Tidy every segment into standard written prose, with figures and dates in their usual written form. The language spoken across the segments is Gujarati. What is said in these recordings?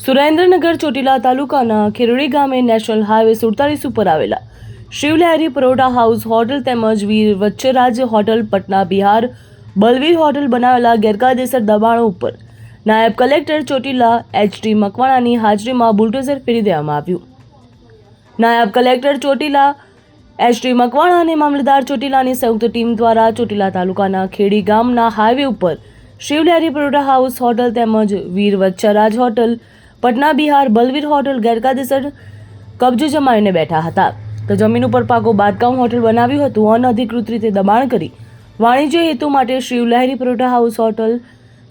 સુરેન્દ્રનગર ચોટીલા તાલુકાના ખેરડી ગામે નેશનલ હાઈવે 47 ઉપર આવેલા શિવલહેરી પરોઠા હાઉસ હોટલ તેમજ વીર વચ્છરાજ હોટલ પટના બિહાર બલવીર હોટલ બનાવેલા ગેરકાયદેસર દબાણો ઉપર નાયબ કલેક્ટર ચોટીલા એચ.ટી. મકવાણાની હાજરીમાં બુલડોઝર ફેરી દેવામાં આવ્યું. નાયબ કલેક્ટર ચોટીલા એચ.ટી. મકવાણા અને મામલતદાર ચોટીલાની સંયુક્ત ટીમ દ્વારા ચોટીલા તાલુકાના ખેડી ગામના હાઈવે ઉપર શિવલહેરી પરોઠા હાઉસ હોટલ તેમજ વીર વચ્છરાજ હોટલ પટના બિહાર બલવીર હોટલ ગેરકાયદેસર કબજો જમાવીને બેઠા હતા. તો જમીન ઉપર પાકો બાંધકામ હોટલ બનાવ્યું હતું. અનધિકૃત રીતે દબાણ કરી વાણિજ્ય હેતુ માટે શિવલહેરી પરોઠા હાઉસ હોટલ,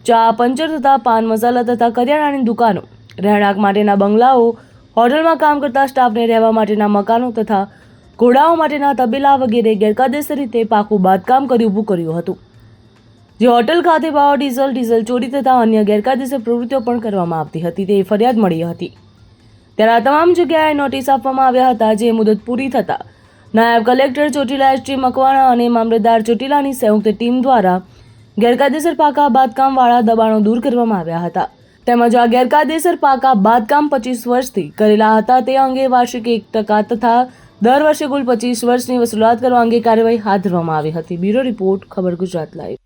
ચા, પંચર તથા પાન મસાલા તથા કરિયાણાની દુકાનો, રહેણાંક માટેના બંગલાઓ, હોટલમાં કામ કરતા સ્ટાફને રહેવા માટેના મકાનો તથા ઘોડાઓ માટેના તબેલા વગેરે ગેરકાયદેસર રીતે પાકું બાંધકામ કરી ઊભું કર્યું હતું. જે હોટલ ખાતે ડીઝલ ચોરી તથા અન્ય ગેરકાયદેસર પ્રવૃત્તિઓ પણ કરવામાં આવતી હતી તે ફરિયાદ મળી હતી. ત્યારે આ તમામ જગ્યાએ નોટિસ આપવામાં આવ્યા હતા. જે મુદત પૂરી થતા નાયબ કલેક્ટર ચોટીલા એચ.ટી. મકવાણા અને મામલતદાર ચોટીલાની સંયુક્ત ટીમ દ્વારા ગેરકાયદેસર પાકા બાંધકામવાળા દબાણો દૂર કરવામાં આવ્યા હતા. તેમજ આ ગેરકાયદેસર પાકા બાંધકામ 25 વર્ષથી કરેલા હતા તે અંગે વાર્ષિક 1% તથા દર વર્ષે કુલ 25 વર્ષની વસૂલાત કરવા અંગે કાર્યવાહી હાથ ધરવામાં આવી હતી. બ્યુરો રિપોર્ટ, ખબર ગુજરાત લાઈવ.